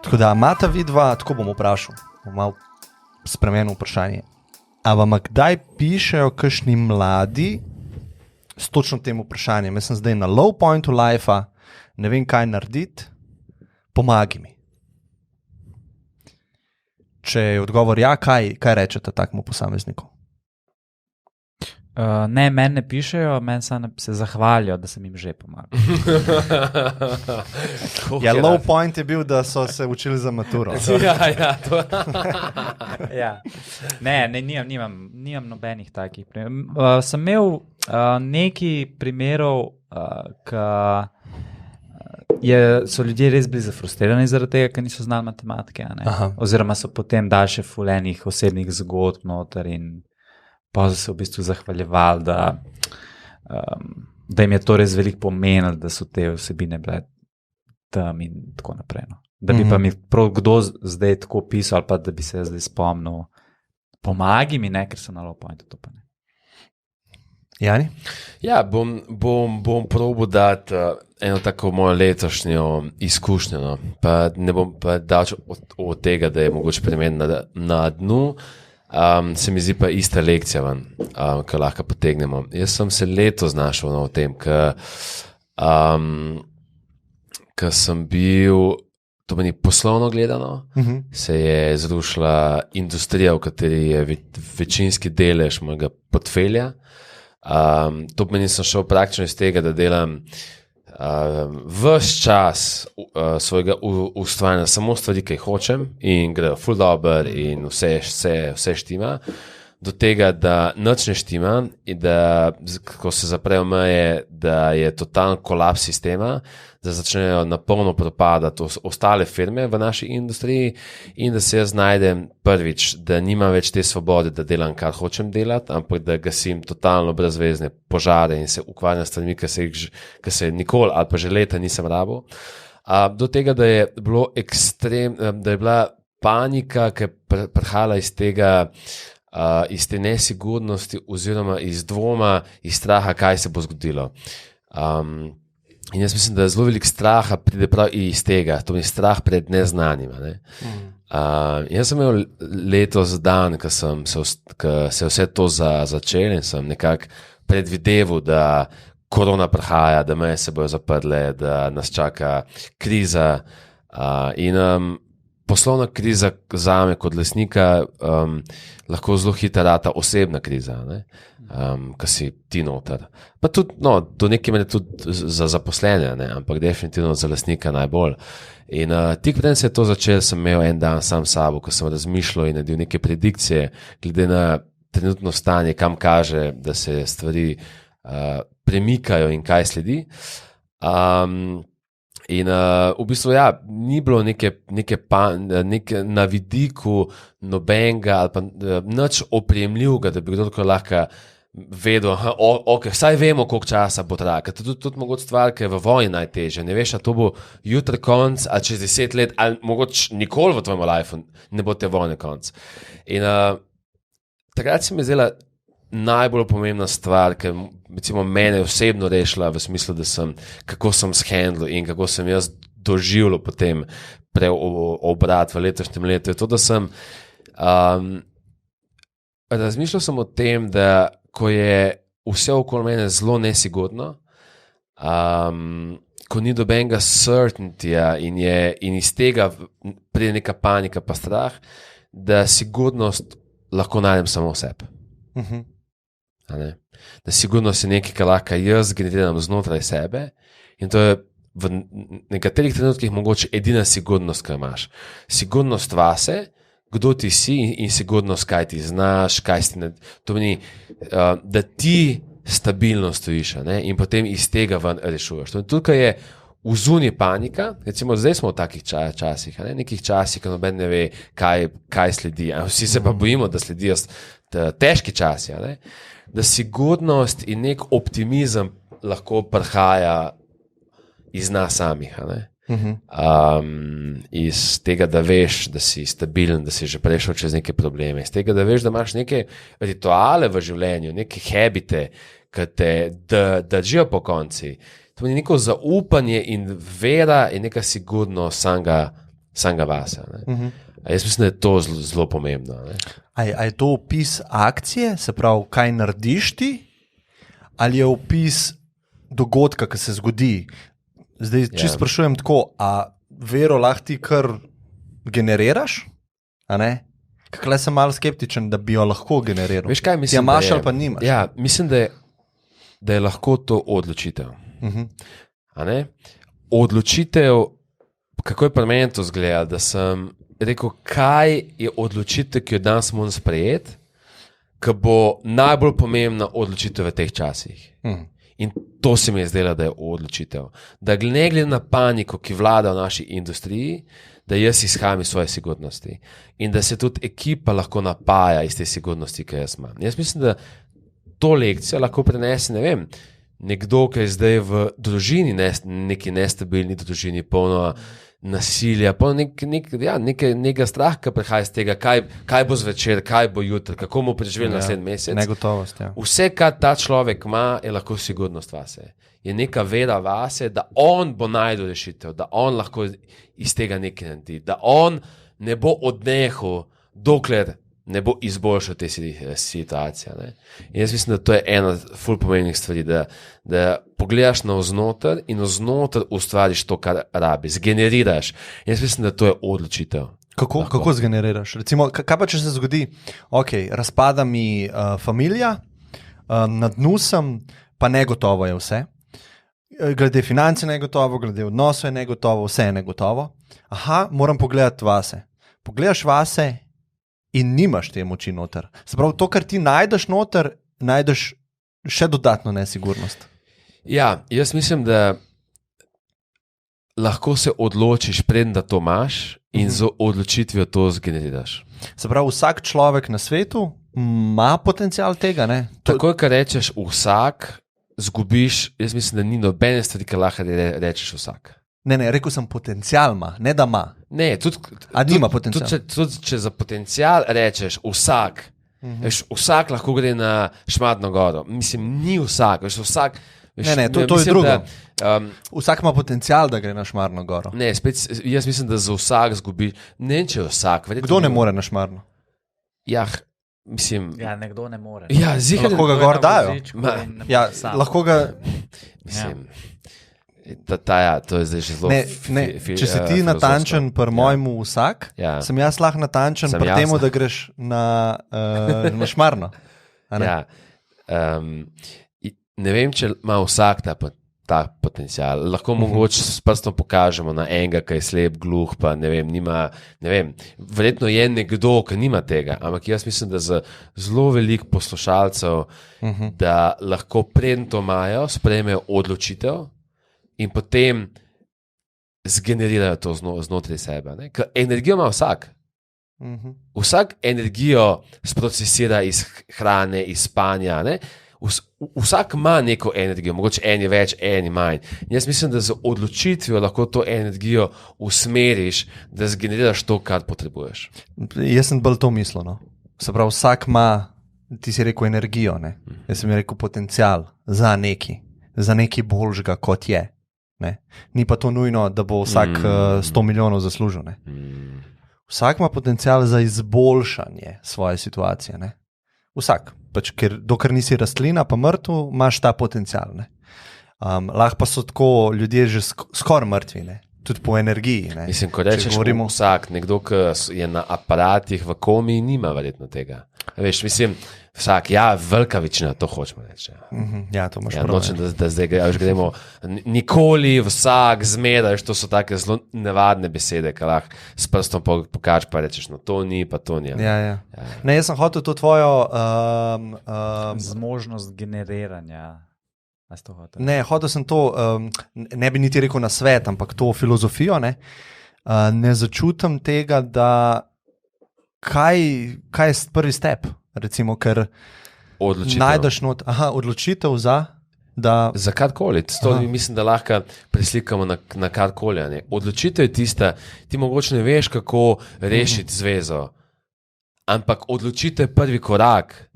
Tako da imata vidva, tako bom vprašal, bom malo spremenil vprašanje. A vam kdaj pišejo kakšni mladi s točno tem vprašanjem? Jaz sem zdaj na low pointu life-a, ne vem, kaj narediti, pomagi mi. Če je odgovor ja, kaj rečete takmu posamezniku? Ne, meni ne pišejo, meni se zahvalijo, da sem jim že pomagal. Ja, low point je bil, da so se učili za maturo. To. Ja. Ne, nimam nobenih takih primerov. Sem imel nekaj primerov, so ljudje res bili zafrustrirani zaradi tega, ker niso znali matematike, oziroma so potem dali še fulenih osebnih zgodb noter in pa so se v bistvu zahvaljevali, da jim je to res veliko pomenilo, da so te vsebine bile tam in tako naprej. No. Da bi pa mi prav kdo zdaj tako pisal, ali pa da bi se zdaj spomnil, pomagi mi, ne, ker so na low pointu, to pa ne. Jani? Ja, bom probal dati eno tako mojo letošnjo izkušnjo, no. Pa ne bom pa dal od tega, da je mogoče primer na dnu, se mi zdi pa ista lekcija ven, ki lahko potegnemo. Jaz sem se letos znašel v tem, ker sem bil, to meni poslovno gledano, se je zrušila industrija, v kateri je večinski delež mojega portfelja. To meni sem šel praktično iz tega, da delam ves čas svojega ustvarjanja samo stvari, ki jih hočem in grejo ful dober in vse štima, do tega, da nič ne štima in da, ko se zaprejo meje, da je totalen kolaps sistema, da začnejo napolno propadati ostale firme v naši industriji in da se jaz najdem prvič, da nimam več te svobode, da delam, kar hočem delati, ampak da gasim totalno brezvezne požare in se ukvarjam s stvarmi, ki se nikoli ali pa že leta nisem rabil. Do tega, da je bilo da je bila panika, ki je prihajala iz tega, iz te nesigurnosti oziroma iz dvoma, iz straha, kaj se bo zgodilo. In jaz mislim, da zelo veliko straha pride prav iz tega, to je strah pred neznanjima. Ne? Jaz sem imel letos dan, ko se vse to začelo in sem nekako predvideval, da korona prihaja, da meje se bojo zaprle, da nas čaka kriza in poslovna kriza zame kot lastnika lahko zelo hitra rata osebna kriza, ko si ti noter. Pa tudi, do neke mere tudi za zaposlene, ampak definitivno za lastnika najbolj. In tik preden se je to začelo, sem imel en dan sam sabo, ko sem razmišljal in naredil neke predikcije, glede na trenutno stanje, kam kaže, da se stvari premikajo in kaj sledi. In v bistvu, ja, ni bilo neke na vidiku nobenega ali pa nič opremljivega, da bi kdorkoli lahko vedel, vsaj vemo, koliko časa bo trajalo. To je tudi mogoče stvar, ki je v vojni najtežje. Ne veš, a to bo jutri konc, ali čez 10 let, ali mogoče nikoli v tvojem lifeu ne bo te vojne konc. In takrat se mi je zdela najbolj pomembna stvar, ki recimo mene osebno rešila v smislu, da kako sem shendlil in kako sem jaz doživljal potem preobrat v letošnjem letu, je to, da sem razmišljal sem o tem, da ko je vse okoli mene zelo nesigurno, ko ni dobenega certaintyja in iz tega pride neka panika pa strah, da sigurnost lahko najdem samo v sebi. Da sigurnost je nekaj, kar lahko jaz generiram znotraj sebe in to je v nekaterih trenutkih mogoče edina sigurnost, ki imaš. Sigurnost vase, kdo ti si in sigurnost, kaj ti znaš, to meni, da ti stabilno stojiš in potem iz tega ven rešuješ. Tukaj je vzunje panika, recimo zdaj smo v takih časih, nekih časih, ko noben ne ve, kaj sledi. Vsi se pa bojimo, da sledijo težki časi. Da sigurnost in nek optimizem lahko prihaja iz nas samih. Iz tega, da veš, da si stabilen, da si že prešel čez neke probleme, iz tega, da veš, da imaš neke rituale v življenju, neke habite, ki te držijo po konci. To je neko zaupanje in vera in neka sigurnost samega samega vase. Jaz mislim, da je to zelo pomembno. A je to opis akcije, se pravi, kaj narediš ti, ali je opis dogodka, ki se zgodi? Zdaj, če sprašujem tako, a vero lahko ti kar generiraš? Kakle sem malo skeptičen, da bi jo lahko generiral. Veš kaj, mislim, ti imaš ali pa nimaš? Ja, mislim, da je lahko to odločitev. Odločitev, kako je pri meni to zgleda, da sem rekel, kaj je odločitev, ki jo danes moram sprejeti, ki bo najbolj pomembna odločitev v teh časih. In to se mi je zdelo, da je odločitev. Da ne glede na paniko, ki vlada v naši industriji, da jaz izhajam iz svoje sigurnosti. In da se tudi ekipa lahko napaja iz te sigurnosti, ki jaz imam. Jaz mislim, da to lekcijo lahko prenese, ne vem, nekdo, ki je zdaj v družini, neki nestabilni družini, polno nasilja, polno nekega straha, ki prihaja iz tega, kaj bo zvečer, kaj bo jutri, kako mu preživel naslednji mesec. Negotovost, ja. Vse, kar ta človek ima, je lahko sigurnost vase. Je neka vera vase, da on bo najdel rešitev, da on lahko iz tega nekaj naredi, da on ne bo odnehal, dokler ne bo izboljšal te situacije. In jaz mislim, da to je ena ful pomembnih stvari, da pogledaš navznoter in navznoter ustvariš to, kar rabiš, zgeneriraš. Jaz mislim, da to je odločitev. Kako zgeneriraš? Recimo, kaj pa če se zgodi, razpada mi familija, na dnu sem, pa negotovo je vse. Glede finance negotovo, glede odnosov je negotovo, vse je negotovo. Moram pogledati vase. Pogledaš vase in nimaš te moči noter. Se pravi, to, kar ti najdeš noter, najdeš še dodatno nesigurnost. Ja, jaz mislim, da lahko se odločiš, preden da to imaš in z odločitvijo to zgeneriraš. Se pravi, vsak človek na svetu ima potencial tega, ne? Takoj, ko rečeš vsak, zgubiš, jaz mislim, da ni nobene stvari, ki lahko rečeš vsak. Ne, rekel sem potencial ima, ne da ima. Ne, nima potencial. Tudi če za potencial rečeš vsak, vsak lahko gre na Šmartno goro. Mislim, ni vsak, vsak. To je drugo. Vsak ima potencial, da gre na Šmartno goro. Ne, spet, jaz mislim, da za vsak zgubiš. Ne, če vsak. Kdo ne more na Šmartno? Ja, mislim. Ja, nekdo ne more. Ja, lahko ga gor dajo. Lahko ga. Mislim. To je zdaj že zelo. Če si ti natančen pri mojemu vsak, sem jaz lahko natančen pri temu, da greš na Šmarno. Ne vem, če ima vsak ta potencial. Lahko mogoče s prstom pokažemo na enega, ki je slep, gluh, pa ne vem, verjetno je nekdo, ki nima tega, ampak jaz mislim, da za zelo veliko poslušalcev, da lahko preden to imajo, sprejmejo odločitev in potem zgenerirajo to znotraj sebe. Ker energijo ima vsak. Vsak energijo sprocesira iz hrane, iz spanja. Vsak ima neko energijo, mogoče eni več, eni manj. Jaz mislim, da z odločitvijo lahko to energijo usmeriš, da zgeneriraš to, kar potrebuješ. Jaz sem bolj to mislil. No. Se pravi, vsak ima, ti si rekel, energijo. Ne? Jaz sem rekel potencial za nekaj boljšega, kot je. Ne? Ni pa to nujno, da bo vsak 100 milijonov zaslužil. Ne? Vsak ima potencial za izboljšanje svoje situacije. Ne? Vsak. Ker dokler nisi rastlina, pa mrtev, imaš ta potencial. Lahko pa so tako ljudje že skoraj mrtvi, ne? Tudi po energiji. Ne? Mislim, ko rečeš vsak, nekdo, ki je na aparatih v komi, nima verjetno tega. Veš, mislim, vsak, velika večina, to hočemo reči. Ja, to imaš prav. Nočem, da zdaj gremo nikoli, vsak, zmeraj, to so take zelo nevadne besede, ki lahko s prstom pokažeš, pa rečeš, no to ni, pa to ni. Ja. Ne, jaz sem hotel to tvojo zmožnost generiranja. Ne, hotel sem to, ne bi niti rekel na svet, ampak to filozofijo, ne začutim tega, da kaj je prvi step, recimo, ker najdeš odločitev za karkoli. Mislim, da lahko preslikamo na karkoli. Odločitev je tista, ti mogoče ne veš, kako rešiti zvezo, ampak odločitev je prvi korak,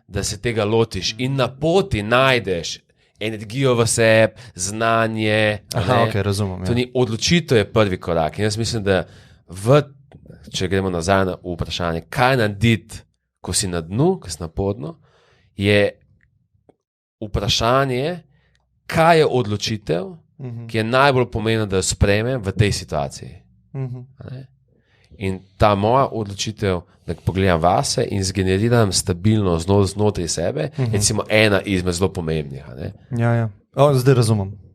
da se tega lotiš in na poti najdeš energijo v sebi, znanje. Okay, razumem. Odločitev je prvi korak. In jaz mislim, da če gremo nazaj na vprašanje, kaj narediti, ko si na dnu, ko si na podnu, je vprašanje, kaj je odločitev, ki je najbolj pomembna, da jo sprejmem v tej situaciji. In ta moja odločitev, da pogledam vase in zgeneriram stabilnost znotraj sebe, je recimo ena izmed zelo pomembnih. Ja. Zdaj razumem.